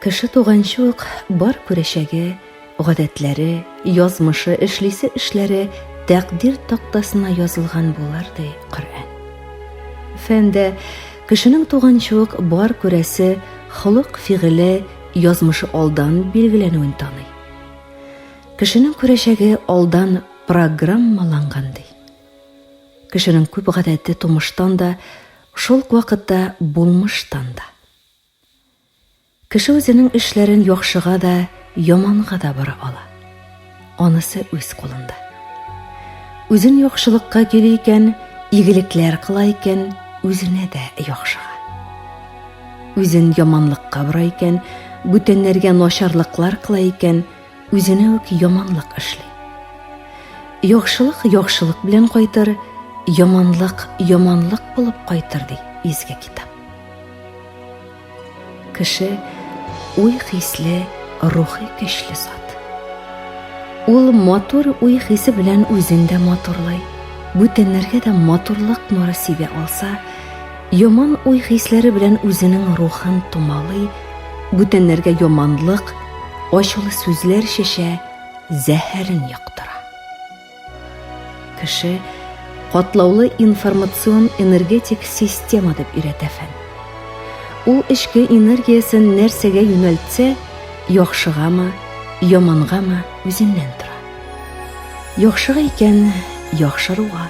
Кеше туганчы ук бар күрешәге, гадәтләре, язмышы, эшлисе эшләре тәкъдир тактасына язылган булар ди Коръән. Фәндә кешенең туганчы ук бар күрәсе, холык-фигыле, язмышы алдан билгеләнүен таный. Кешенең күрешәге алдан программаланган ди. Кешенең күп гадәте тумыштан да, шул вакытта булмыштан да. Кеше үзенең эшләрен яхшыга да, яманга да бара ала. Анысы үз кулында. Үзен яхшылыкка кили икән, игелекләр кыла икән, үзенә дә яхшыга. Үзен яманлыкка бара икән, бүтәннәргә начарлыклар кыла икән, үзенә үк яманлык эшли. Яхшылык яхшылык белән кайтыр, яманлык яманлык булып кайтыр ди изге китап. Кеше уй хисле, рухи көчле зат. Ул матур уй хисе белән үзен дә матурлай, бүтәннәргә дә матурлык нуры сибә алса, яман уй хисләре белән үзенең рухын тумалый, бүтәннәргә яманлык, ачулы сүзләр шешә, зәһәрен яктыра. Кеше катлаулы информацион энергетик система дип өйрәтә фән. Ул эшке энергиясын нәрсәгә юнәлтсә, яхшыгамы, ямангамы үзеннән тора. Яхшыга икән яхшыруга,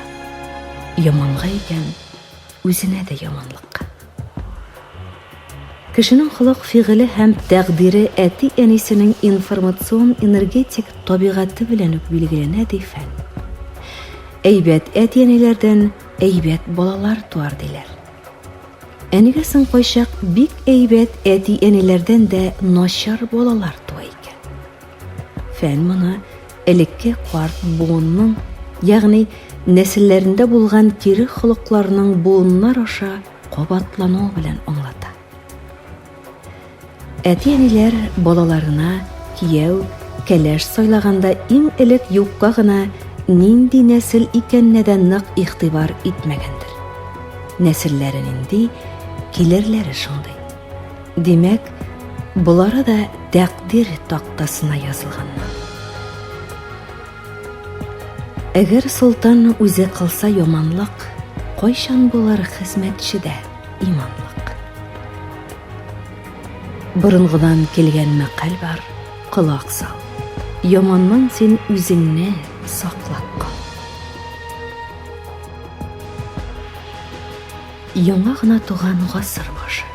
яманга икән үзенә дә яманлыкка. Кешенең холык-фигыле һәм тәкъдире әти-әнисенең информацион энергетик табигаты белән үк билгеләнә ди фән. Әйбәт әти-әниләрдән әйбәт балалар туар диләр. Әнигә соң кайчак бик әйбәт әти-әниләрдән дә начар балалар туа икән. Фән моны элекке карт буынның, ягъни нәселләрендә булган кире холыкларның буыннар аша кабатлану белән аңлата. Әти-әниләр балаларына кияү, кәләш сайлаганда иң элек юкка гына нинди нәсел икәненә дә нык игътибар итмәгәндер. Нәселләре нинди, килерләре шундый. Димәк, булары да тәкъдир тактасына язылганнар. Әгәр солтан үзе кылса яманлык, кайчан булар хезмәтчедә иманлык. Борынгыдан килгән мәкаль бар, кылак сал. Яманнан син үзеңне саклап кал. Яңа гына туган гасыр башы.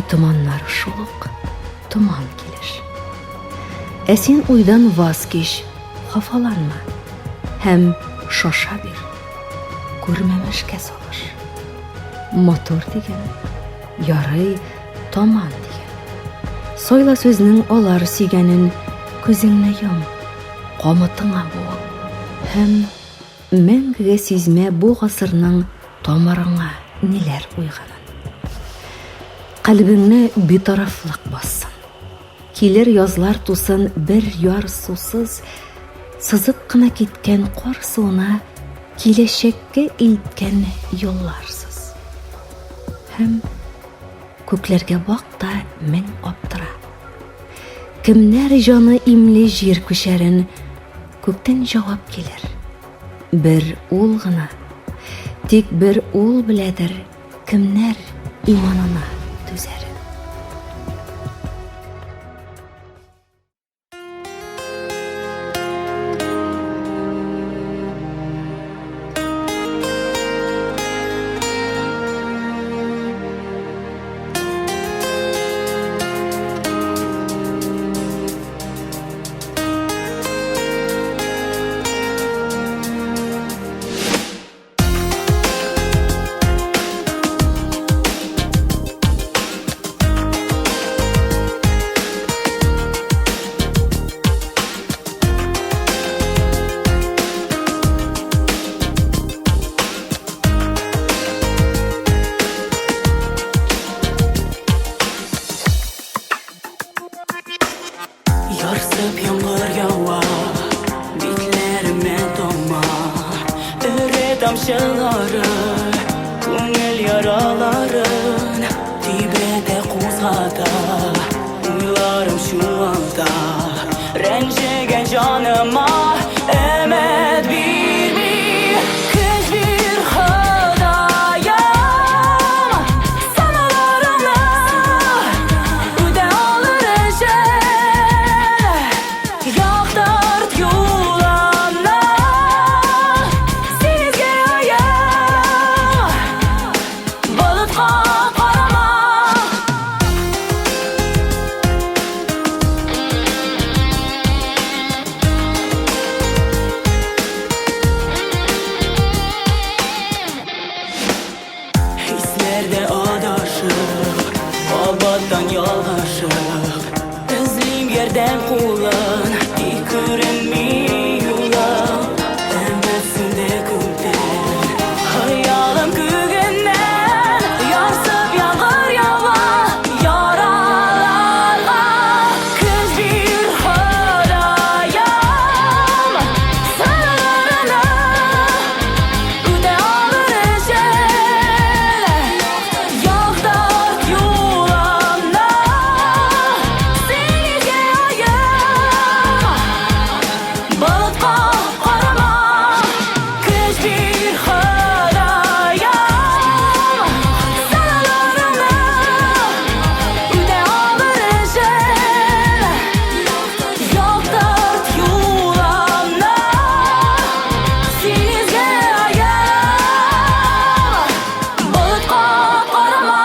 Томаннар шулык, томан килеш. Син уйдан ваз кеш, хафаланма. Һәм шаша бир. Күрмәмешкә салыш. Мотор дигән, ярый, томан дигән. Сойла сүзнең алар сөйгәнен күзеңне йом. Камытыңа буыл. Һәм мәңгегә сизмә бу гасырның тамырыңа ниләр уйганын. Калбыңны битарафлык бассын. Килер язлар тусын бер яр сусыз, сызып кына киткән кар суына киләчәккә илткән юлларсыз. Һәм күкләргә бак та мең аптыра. Кемнәр җаны имле җир күчәрен күктән җавап килер. Бер ул гына, тик бер ул беләдер кемнәр иманына түзәрен. Yarsıp yağmur yawa, bitlerime doma. Öre damşaları, ko'ngil yaraların dibede qo'zg'ada. canıma emet vermi. Kız bir Xudayım sanalarına öde alır ecel. Yaktart yoluna senizge ayım balıkqa qarama. Hislerde adaşıp Abattan yalgaşıp Özleyim yerden kullan Dikürünmi yola Emmetsinde gülden Hayalim gügünden Yarsıp yağır yava Yaralarga Kız bir Xudayım sanalarına öde alır ecel. Yaktart yoluna senizge ayım balıkqa qarama. Kız bir Xudayım sanalarına öde alır ecel. Yaktart yoluna senizge ayım balıkqa qarama.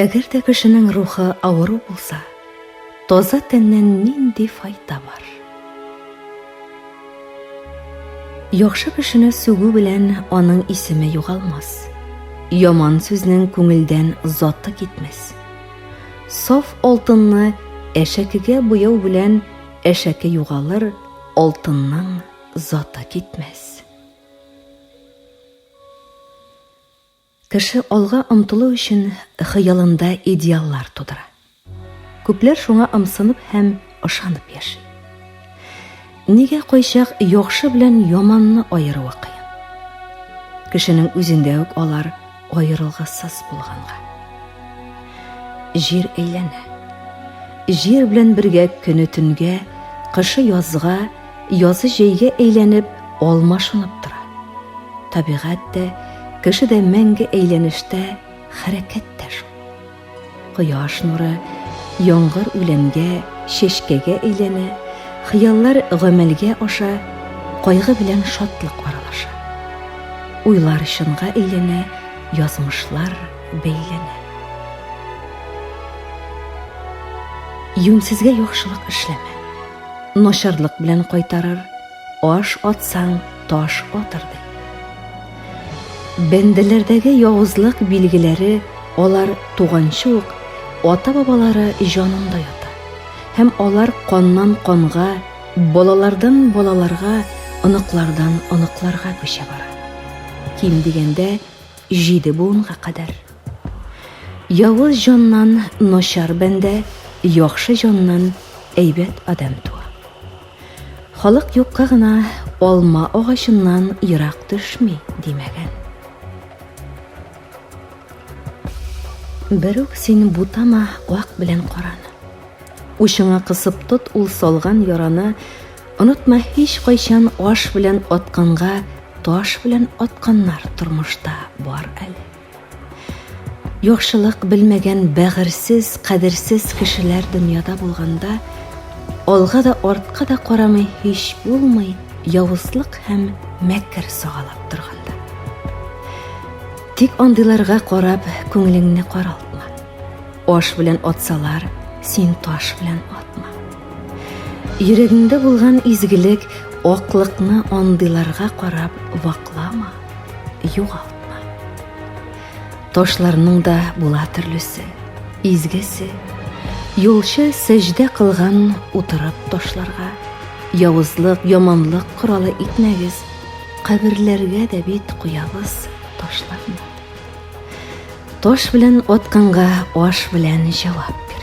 Әгәр дә кешенең рухы авыру булса, таза тәннән нинди файда бар? Яхшы кешене сүгү белән аның исеме югалмас. Яман сүзнең күңелдән заты китмәс. Саф алтынны әшәкегә буяу белән әшәке югалыр, алтынның заты китмәс. Кеше алга омтылу өчен хыялында идеаллар тудыра. Күпләр шуңа ымсынып һәм ышанып яши. Нигә кайчак яхшы белән яманны аерыу кыен? Кешенең үзендә үк алар аерылгысыз булганга. Җир әйләнә. Җир белән бергә көне төнгә, кышы язга, язы җәйгә әйләнеп алмашынып тора. Табигать та кеше дә мәңге әйләнештә, хәрәкәттә шул. Кояш нуры яңгыр үләнгә, чәчкәгә әйләнә, хыяллар гамәлгә аша, кайгы белән шатлык аралаша. Уйлар чынга әйләнә, язмышлар бәйләнә. Юнсезгә яхшылык эшләмә. Начарлык белән кайтарыр, аш атсаң, таш атыр ди. Бәндәләрдәге явызлык билгеләре алар туганчы ук ата-бабалары җанында ята. Һәм алар каннан канга, балалардан балаларга, оныклардан оныкларга күчә бара. Ким дигәндә 7 буынга кадәр. Явыз җаннан начар бәндә, яхшы җаннан әйбәт адам туа. Халык юкка гына алма агачыннан ерак төшми димәгән. Берүк син бутама ак белән караны. Ушыңа кысып тот ул салган яраны, онытма һич кайчан аш белән атканга, таш белән атканнар тормышта бар әле. Яхшылык белмәгән бәгырсез, кадерсез кешеләр дөньяда булганда, алга да артка да карамый һич булмый, явызлык һәм мәкер сагалап торганда. Тик андыйларга карап күңелеңне каралтма. Аш белән атсалар, син таш белән атма. Йөрәгеңдә булган изгелек, аклыкны андыйларга карап ваклама, югалтма. Ташларның да була төрлесе, изгесе. Юлчы сәҗдә кылган утырып ташларга, явызлык, яманлык коралы итмәгез, каберләргә дә бит куябыз ташларны. Таш белән атканга аш белән җавап бир.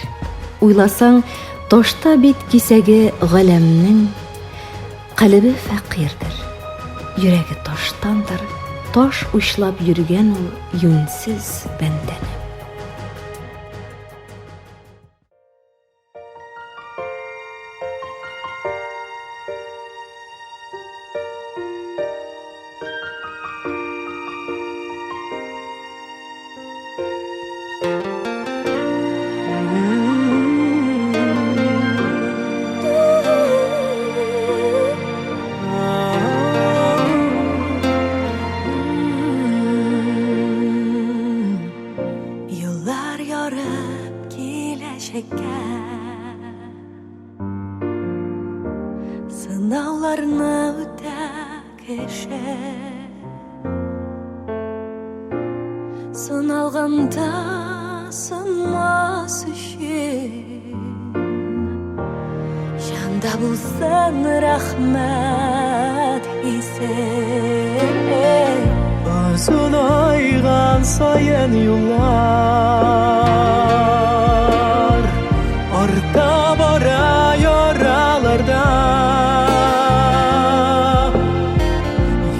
Уйласаң, ташта бит кисәге галәмнең, калбе фәкыйрдер, йөрәге таштандыр, таш учлап йөргән ул юньсез бәндәне. Yıllar yarıp gelecekке, sınavlarını ötek eşe, sınalganda sınmas üçün, yanda bulsan rahmet hisse. Uzun aygan sayın yollar, orta bara yaralarda,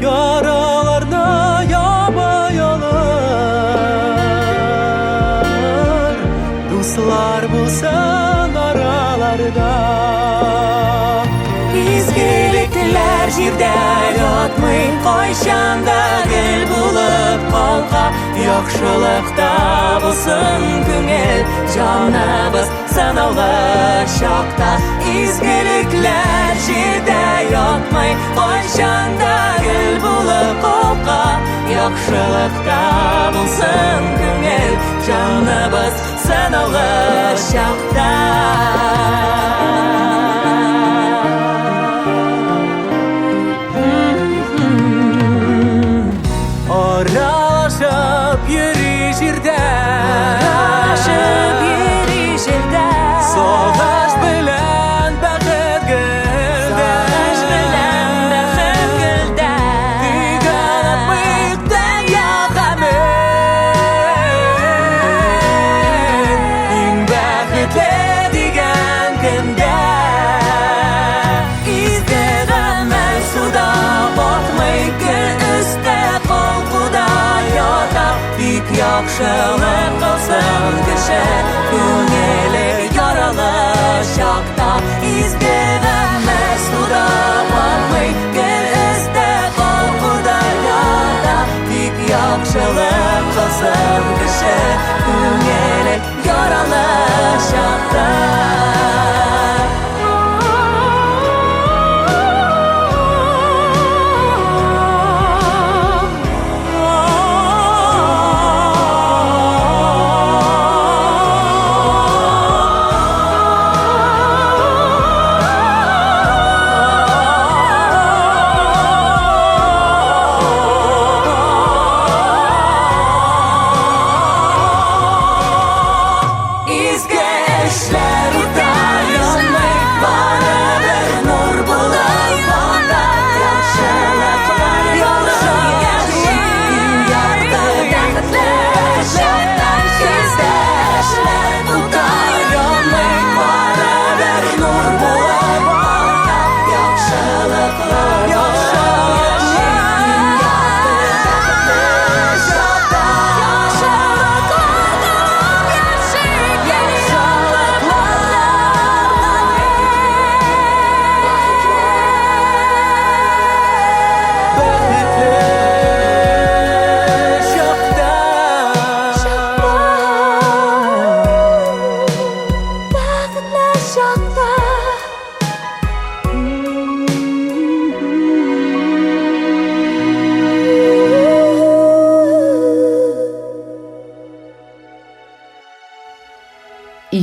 yaralarda yabayalar, dostlar bulsan aralarda. İzgilikler jirde yatmay, koyşanda gül bulup kolga. Yaxşılıkta bulsun küngel, canımız sınavlı şakta. İzgilikler jirde yatmay, koyşanda gül bulup kolga. Yaxşılıkta bulsun küngel, canımız sınavlı şakta. Araşıp yürü jirde, Araşıp yürü jirde, savaş bilen baqet gülde, savaş bilen baqet gülde. Digan atmıktan yağamen, in baqetli digan günde. İzdiğimel suda batmay, gül üstte kolkuda yata. Bik yaxşılık qılsın kişi, küngeli yaralı şakta. İzdiğimel suda batmay, gül üstte kolkuda yata. Bik yaxşılık qılsın kişi, küngeli yaralı şakta.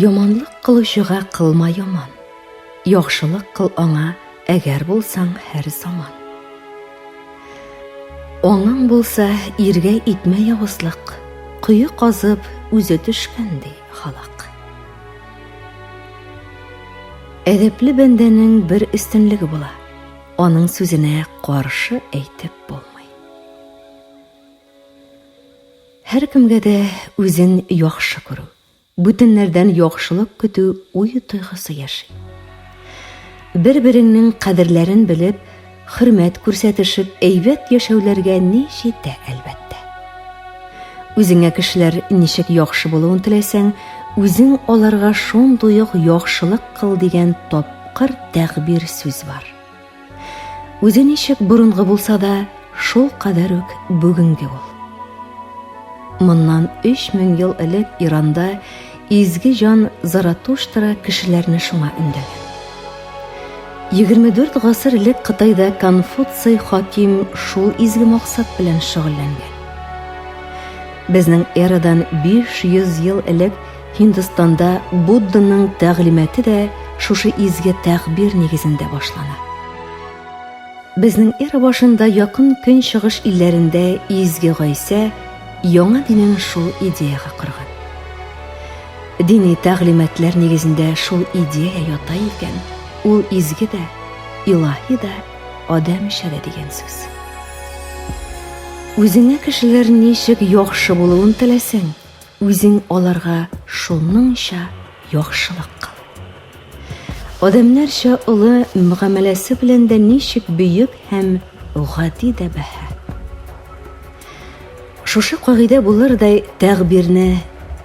Яманлык кылучыга кылма яман. Яхшылык кыл аңа, әгәр булсаң һәр заман. Аңаң булса, иргә итмә явызлык, күйе казып, үзе төшкәндәй халык. Әдәпле бәндәнең бер өстенлеге була, аның сүзенә каршы әйтеп булмый. Һәр кемгә дә үзен яхшы күрү, бүтәннәрдән яхшылык көтү уй тойгысы яши. Бер-береңнең кадерләрен белеп, хөрмәт күрсәтешеп, әйбәт яшәүләргә ни җитә әлбәттә. Үзеңә кешеләр ничек яхшы булуын теләсәң, үзең аларга шундый ук яхшылык кыл дигән тапкыр тәгъбир сүз бар. Үзе ничек бурынгы булса да, шул кадәр үк бүгенге ул. Моннан 3000 ел элек Иранда изге жан Заратуштра кешеләрне шуңа өндәгән. 24 гасыр элек Кытайда Конфуций хаким шул изге максат белән шөгыльләнгән. Безнең эрадан 500 ел элек Һиндстанда Будданың тәгълиматы да шушы изге тәгъбир нигезендә башлана. Безнең эра башында якын көнчыгыш илләрендә изге Гайса яңа динен шул идеяга корган. Дини тәгълиматлар нигезендә шул идея ята икән, ул изге дә, илаһи дә, адамча да дигән сүз. Үзеңә кешеләр ничек яхшы булуын теләсәң, үзең аларга шуныңча яхшылык кыл. Адамнарча улы мөгамәләсе белән дә ничек бөек һәм гади дә бәһа. Шушы кагыйдә булырдай тәгъбирне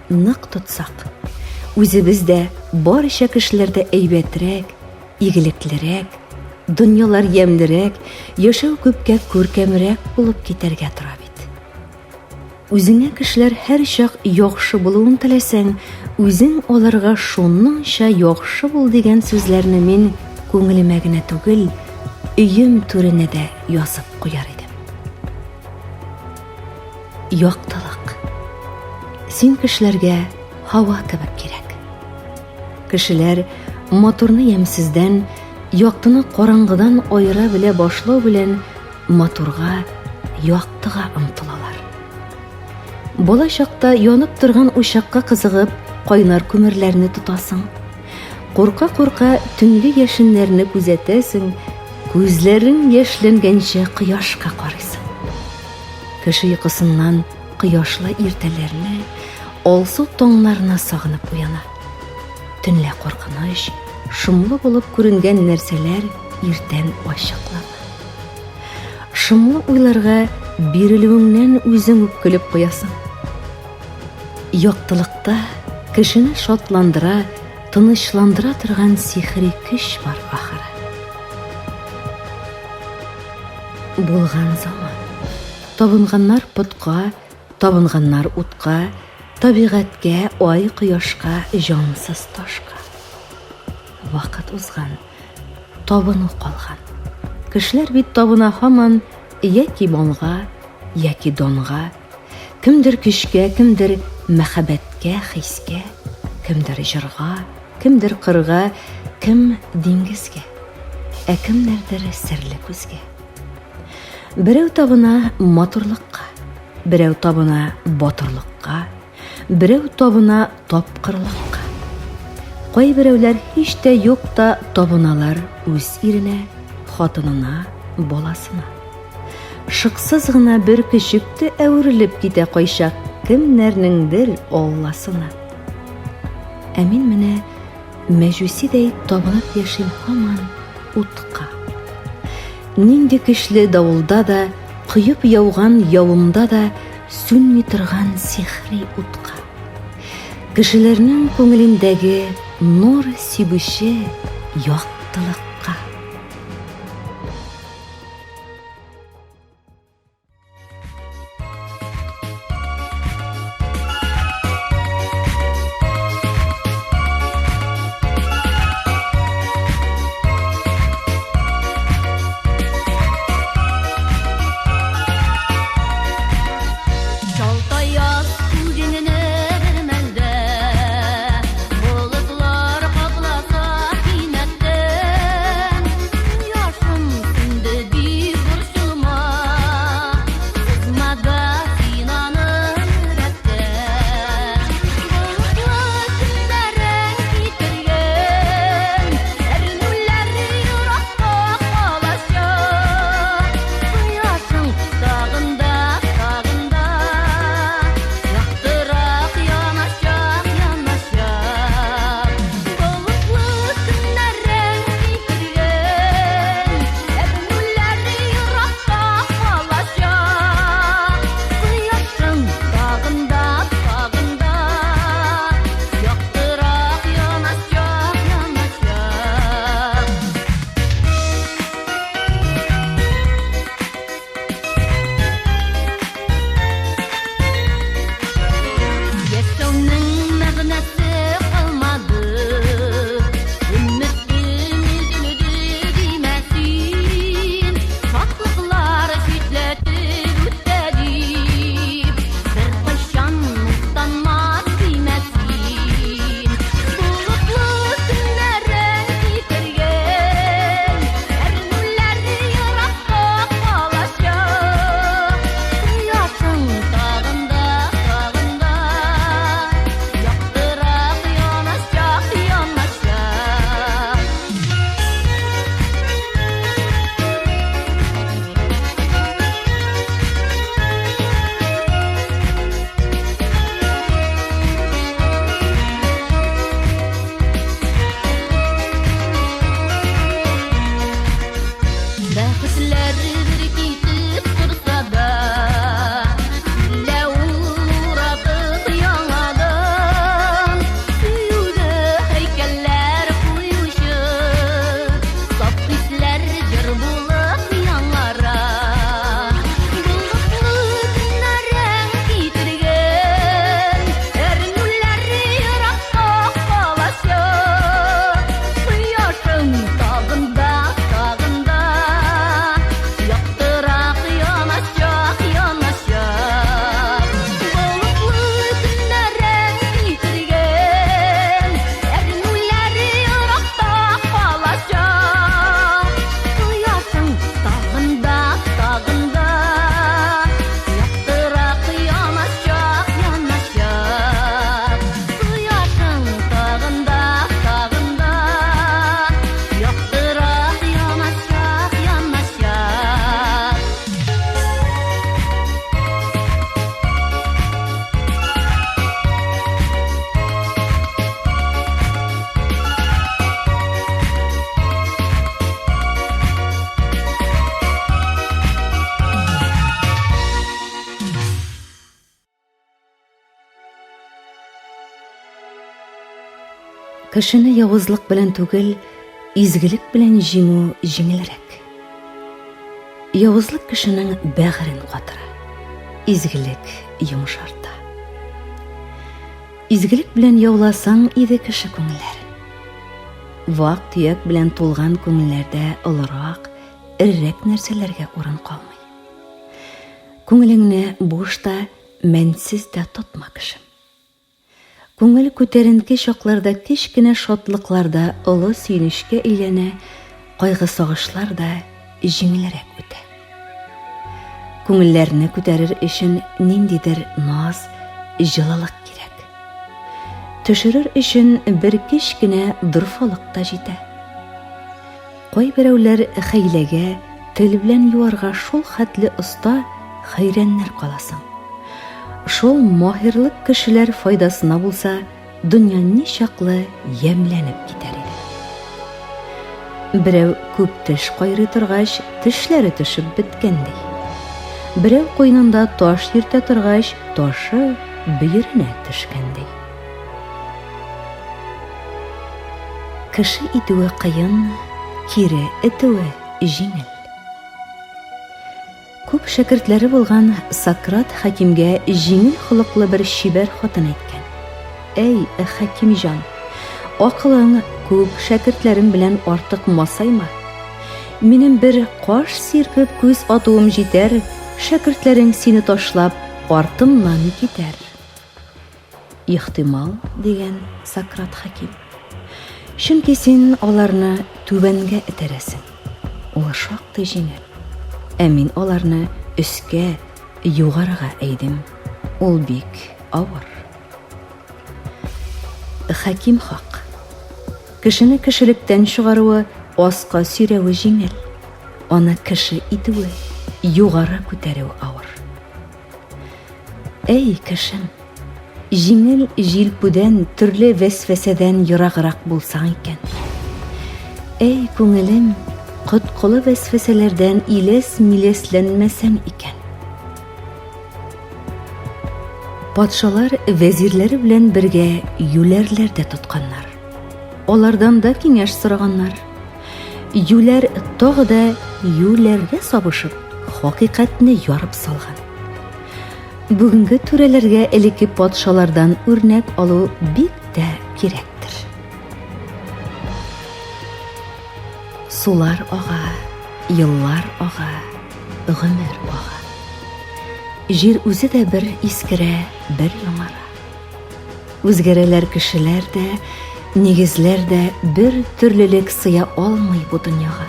нык тотсак, үзебез дә барча кешеләрдә әйбәтрәк, игелеклерәк, дөньялар ямьлерәк, яшәү күпкә күркәмрәк булып китәргә тора бит. Үзеңә кешеләр һәр чак яхшы булуын теләсәң, үзең аларга шуныңча яхшы бул дигән сүзләрне мин күңелемә генә түгел, өем түренә дә язып куяр идем. Яктылык. Син кешеләргә һава кебек кирәк. Кешеләр матурны ямьсездән, яктыны караңгыдан аера белә башлау белән матурга, яктыга омтылалар. Бала чакта янып торган учакка кызыгып, кайнар күмерләрне тотасың. Курка-курка төнге яшеннәрне күзәтәсең, күзләрең яшьләнгәнчә кояшка карыйсың. Кеше йокысыннан кояшлы иртәләрне, алсу таңнарына сагынып уяна. Төнлә куркыныч, шомлы булып күренгән нәрсәләр иртән ачыклана. Шомлы уйларга бирелүеңнән үзең үк көлеп куясың. Яктылыкта кешене шатландыра, тынычландыра торган сихри көч бар ахыры. Булган заман. Табынганнар путка, табынганнар утка, табигатькә, ай кояшка, җансыз ташка. Вакыт узган, табыну калган. Кешеләр бит табына һаман яки малга, яки донга, кемдер көчкә, кемдер мәхәббәткә, хискә, кемдер җырга, кемдер кырга, кем диңгезгә, ә кемнәрдер серле күзгә. Берәү табына матурлыкка, берәү табына батырлыкка, берәү табына тапкырлыкка. Кайберәүләр һич тә юк та табыналар үз иренә, хатынына, баласына. Шыксыз гына бер көчүкте әверелеп китә кайчак кемнәрнеңдер Алласына. Ә мин менә мәҗүсидәй табынып яшим һаман утка. Нинди көчле давылда да, кыйып яуган явымда да сүнми торган сихри утка. Кешеләрнең күңелендәге нур сибүче яктылыкка. Шалтаяк күгененә бер мәлдә, болытлар Кешене явызлык белән түгел, изгелек белән җиңү җиңелрәк. Явызлык кешенең бәгырен катыра, изгелек йомшарта. Изгелек белән яуласаң иде кеше күңелләр. Вак төяк белән тулган күңелләрдә олырак, эррәк нәрсәләргә урын калмый. Күңелеңне буш та, мәнсез дә тотма, кешем. Күңел күтәренке чакларда кечкенә шатлыкларда олы сөенечкә әйләнә, кайгы сагышлар да җиңелрәк үтә. Күңелләрне күтәрер өчен ниндидер наз, җылылык кирәк. Төшерер өчен бер кечкенә дорфалык та җитә. Кайберәүләр хәйләгә, тел белән юарга шул хәтле оста, хәйрәннәр каласың. Шул маһирлык кешеләр файдасына булса, дөнья ничаклы ямьләнеп китәр иде. Берәү күп теш кайрый торгач, тешләре төшеп беткәндәй. Берәү куйнында таш йөртә торгач, ташы бөеренә төшкәндәй. Кеше итүе кыен, кире итүе җиңел. Күп шәкертләре булган Сократ хакимгә җиңел холыклы бер шибәр хатын әйткән. Әй, хакимҗан, акылың күп шәкертләрем белән артык масайма. Минем бер каш сиркеп күз атуым җитәр, шәкертләрең сине ташлап артымнан китәр. Ихтимал, дигән Сократ хаким. Чөнки син аларны түбәнгә этәрәсең. Ул шактый җиңел. Ә мин аларны өскә, югарыга әйдем. Ул бик авыр. Хаким хак. Кешене кешелектән чыгаруы, аска сөйрәүе җиңел. Аны кеше итүе, югары күтәрү авыр. Әй кешем, җиңел җилпүдән, төрле вәсвәсәдән ераграк булсаң икән. Әй күңелем, коткылы вәсвәсәләрдән иләс-миләсләнмәсәң икән. Патшалар вәзирләре белән бергә юләрләр дә тотканнар. Алардан да киңәш сораганнар. Юләр тагы да юләргә сабышып, хакыйкатьне ярып салган. Бүгенге түрәләргә элекке патшалардан үрнәк алу бик тә кирәктер. Сулар ага, еллар ага, гомер ага. Җир үзе дә бер искерә, бер яңара. Үзгәрәләр кешеләр дә, нигезләр дә бер төрлелек сыя алмый бу дөньяга.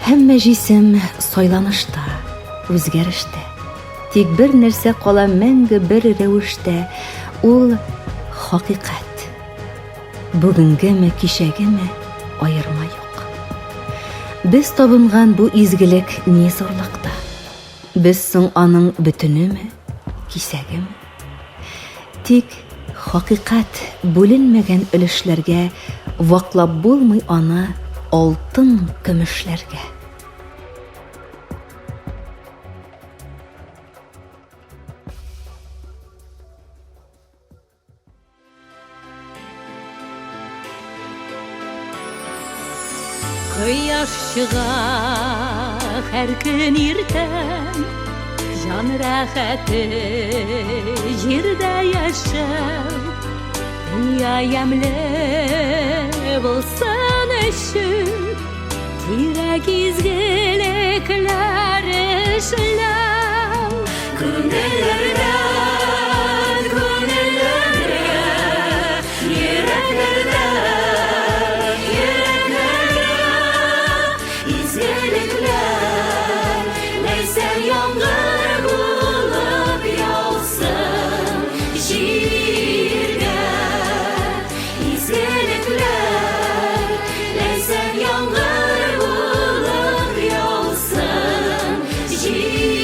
Һәммә җисем сайланышта, үзгәрештә. Тик бер нәрсә кала мәңге бер рәвештә, ул хакыйкать. Бүгенгеме, кичәгеме аерма юк. Без табынган бу изгелек ни зурлыкта? Без соң аның бөтенеме, кисәгеме? Тик хакыйкать бүленмәгән өлешләргә ваклап булмый аны алтын көмешләргә. Кояш чыга һәр көн иртән, җан рәхәте җирдә яшәү. Дөнья ямьле булсын өчен, кирәк изгелекләр эшләү. Күңелләрдән күңелләргә, йөрәкләрдән изгелекләр, ләйсән яңгыр булып яусын җиргә. Изгелекләр, ләйсән яңгыр булып яусын җиргә.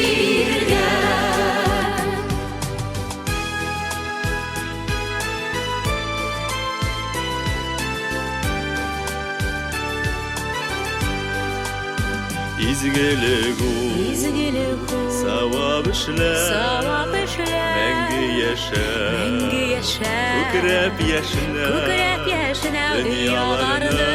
izgilik ul izgilik ul Savab işler Savab işler Mengi Mengi yaşa yaşa Kukrep yaşına Kukrep yaşına Dünyalarını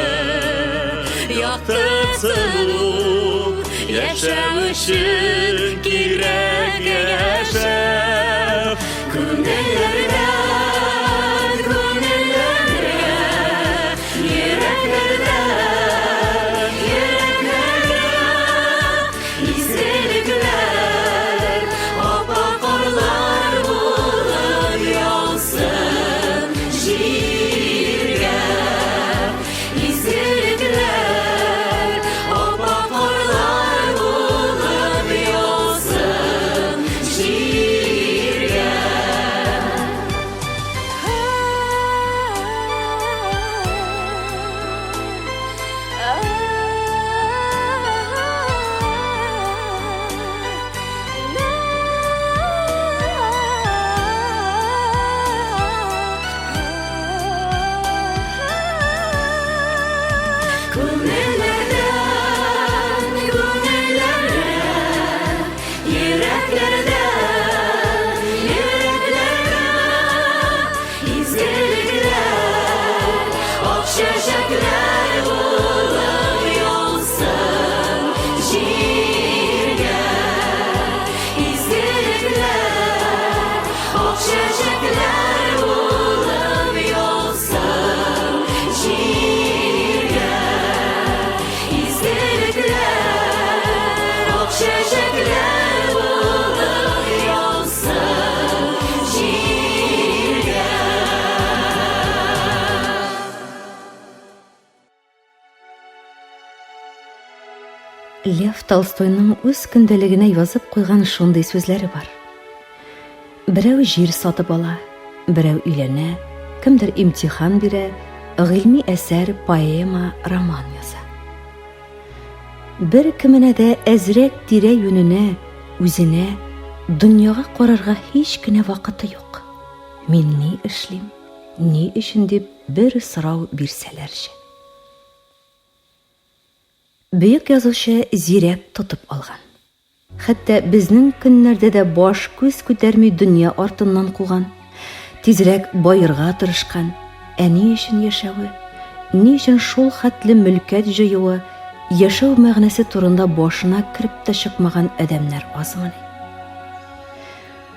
Yaktırsın ul Yaşamışın Kirek yaşa Günellerden Günellerden Yüreklerden Yüreklerden İzgilikler Apa karlar bulup yağsın Şiirge İzgilikler Apa karlar bulup yağsın Şiirge Günellerden, günellerden, yüreklerden, yüreklerden, izgilikler, okşaşaklar bulup yolsun şiirge. İzgilikler, okşaşaklar bulup yolsun şiirge. İzgilikler, okşaşaklar bulup yolsun şiirge. Lev Толстойның үз көндәлегенә язып куйган шундый сүзләре бар. Берәү җир сатып ала, берәү өйләнә, кемдер имтихан бирә, гыйльми әсәр, поэма, роман яза. Бер кеменә дә әзрәк тирә-юненә, үзенә, дөньяга карарга һич кенә вакыты юк. Мин ни эшлим, ни өчен дип бер сорау бирсәләрче. Бөек язучы зирәк тотып алган. Хәтта безнең көннәрдә дә баш күз күтәрми дөнья артыннан куган, тизрәк байырга тырышкан, ни өчен яшәве, ни өчен шул хәтле мөлкәт җыюы, яшәү мәгънәсе турында башына кирип тә чыкмаган адәмнәр азмыни.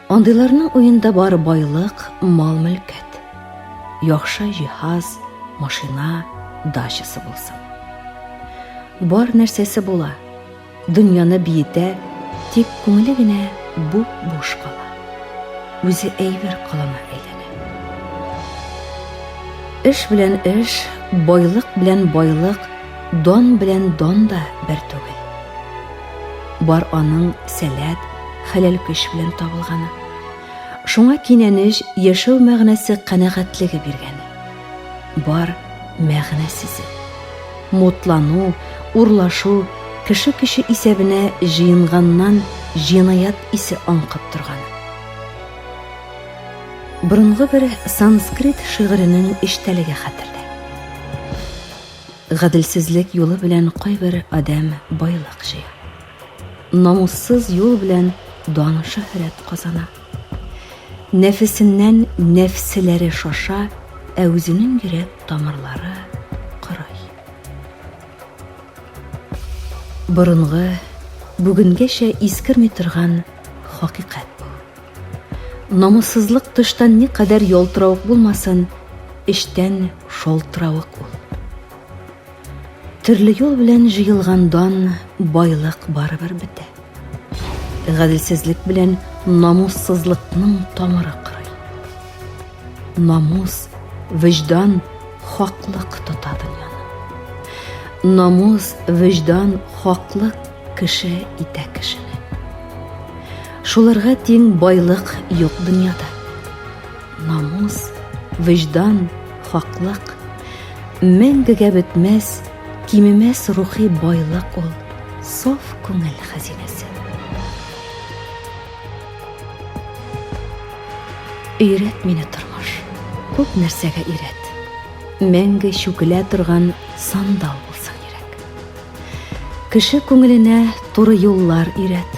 Андыйларның уенда бар байлык, мал-мөлкәт, яхшы җиһаз, машина, дачасы булсын. Бар нәрсәсе була, дөньяны биетә, тик күңеле генә буш кала. Үзе әйбер калана әйләнә. Эш белән эш, байлык белән байлык, дан белән дан да бер түгел. Бар аның сәләт, хәләл көч белән табылганы. Шуңа кинәнеш, яшәү мәгънәсе канәгатьлеге биргәне. Бар мәгънәсез. Мутлану, урлашу, кеше исәбенә җыенганнан җинаят исе аңкып торган. Борынгы бер санскрит шигыренең иштәлеге хәтерлә. Гаделсезлек юлы белән кайбер адәм байлык җыя. Намуссыз юл белән дан шөһрәт казана. Нәфесеннән нәфселәре шаша, үзенең йөрәк тамырлары кырый. Борынгы, бүгенгәчә искерми торган хакыйкать бу. Намуссызлык тыштан ни кадәр ялтыравык булмасын, эчтән шалтыравык ул. Төрле юл белән җыелгандан байлык барыбер бетә. Гаделсезлек белән намуссызлыкның тамыры кырый. Намус, виждан, хаклык тота дөньяны. Намус, виждан, хаклык кеше итә кешене. Шуларга тиң байлык юк дөньяда. Намус, виждан, хаклык мәңгегә бетмәс, кимемәс рухи байлык ул, саф күңел хәзинәсе. Өйрәт мине тормыш, күп нәрсәгә өйрәт. Мәңге чүкелә торган сандал булсын йөрәк. Кеше күңеленә туры юллар ирет,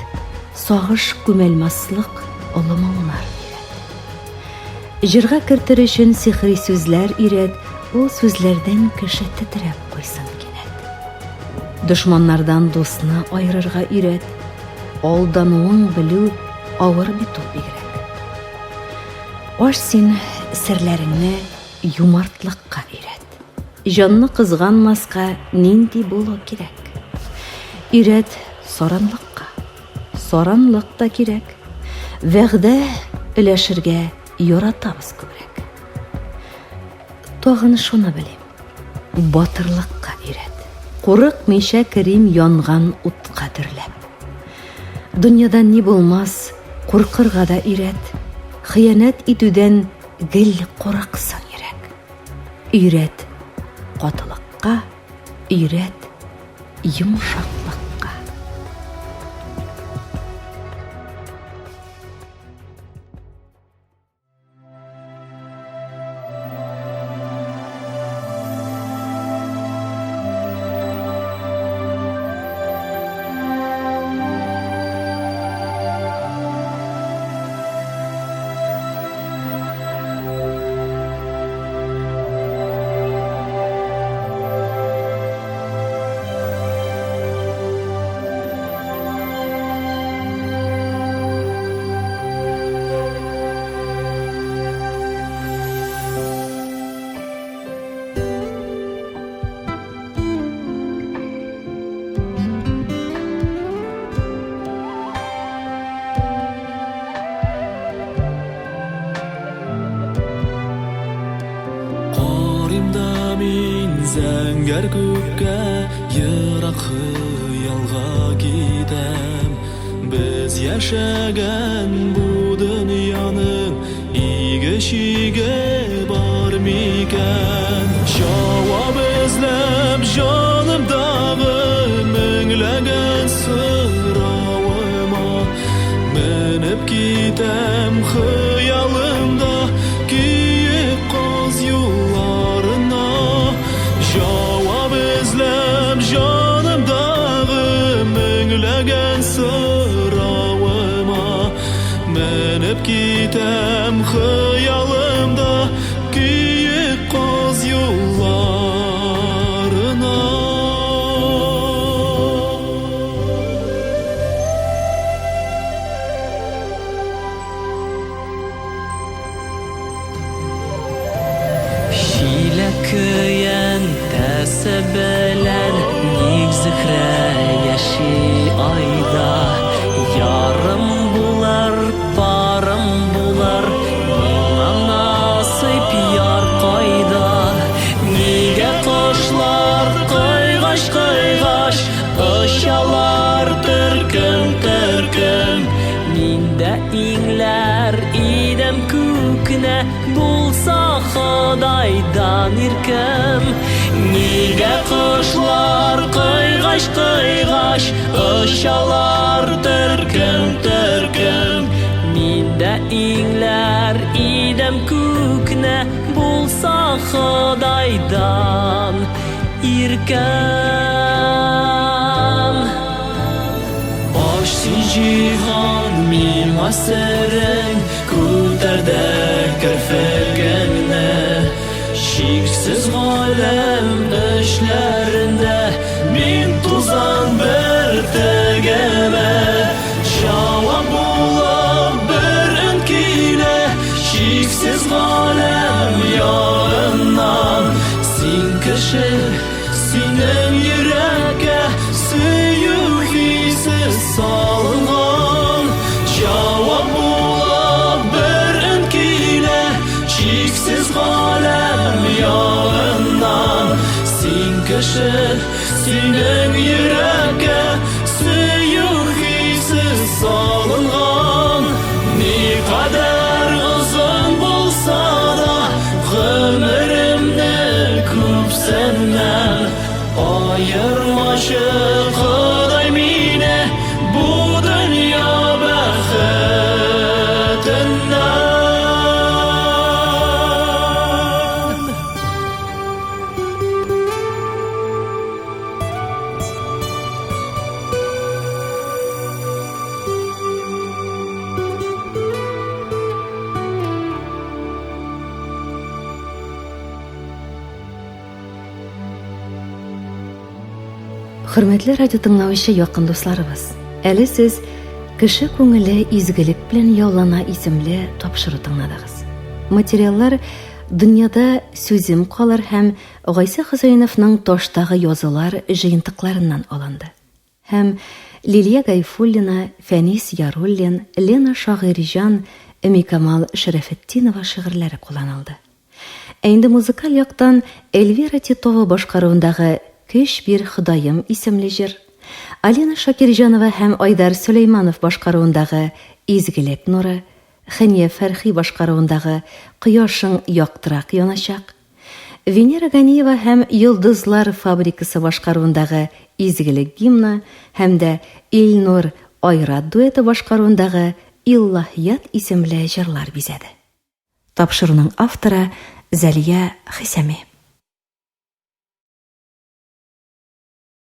сагыш күмәлмаслык олы моңлар ирет. Җырга кертер өчен сихри сүзләр ирет, ул сүзләрдән кеше тетрәп куйсын кинәт. Дошманнардан дусны айырырга ирет, алдануын белү авыр бит ул бигрәк. Аш син серләреңне юмартлыкка ирет. Җанны кызганмаска нинди булу кирәк. Ирет саранлыкка, саранлык та кирәк. Вәгъдә өләшергә яратабыз күбрәк. Тагын шуны белим, батырлыкка ирет. Курыкмыйча керим янган утка дөрләп. Дөньяда ни булмас, куркырга да ирет. Хыянәт итүдән гел курыксын ирек. Ирет катылыкка, ирет йомшаклыкка. Зәңгәр күккә ерак хыялга китәм. Без яшәгән бу дөньяның игешиге бар микән? Җавап эзләп җанымдагы меңләгән соравыма менеп китәм хыялымда киек кыз юлларына. Җавап эзләп җанымдагы меңләгән соравыма менеп китәм хыялымда киек кыз юлларына. Көйән тәсе белән ник зөһрә яши айда. Ярым булар, парым булар, миңа насыйп яр кайда. Нигә кошлар кайгаш очалар төркем. Миндә иңләр идем күкне булса Ходайдан иркем. Нигә кошлар кайгаш очалар төркем. Миндә иңләр идем күкне булса Ходайдан иркем. Аш син җиһан миңа серең, күтәрдә керфегеңне. Шиксез галәм эшләрендә мин тузан бер тегәмә. Җавап булып бер өн килә, шиксез галәм ягыннан. Син кеше, синең йөрәккә сөю хисе салынган. Җавап булып бер өн килә, шиксез галәм ягыннан. Син кеше, синең йөрәккә сөю хисе салынган. Никадәр озын булса да гомеремне күп сәннән аермачы Ходай мине бу дөнья бәхетеннән. Хөрмәтле радио тыңлаучы якын дусларыбыз, әле сез «Кеше күңеле изгелек белән яулана» исемле тапшыру тыңладыгыз. Материаллар дөньяда сүзем калыр һәм Гайса Хосейновның таштагы язулар җыентыкларыннан алынды. Һәм Лилия Гайфуллина, Фәнис Яруллин, Лена Шагыйрҗан, Эмикамал Шәрәфетдинова шигырьләре кулланылды. Инде музыкаль яктан Эльвира Титова башкаруындагы «Көч бир Ходаем» исемле җыр, Алина Шакирҗанова һәм Айдар Сөләйманов башкаруындагы «Изгелек нуры», Хәния Фәрхи башкаруындагы «Кояшың яктырак яначак», Венера Ганиева һәм Йолдызлар фабрикасы башкаруындагы «Изгелек гимны» һәм дә Илнур Айрат дуэты башкаруындагы «Иллаһият» исемле җырлар бизәде. Тапшыруның авторы Зәлия Хисәми.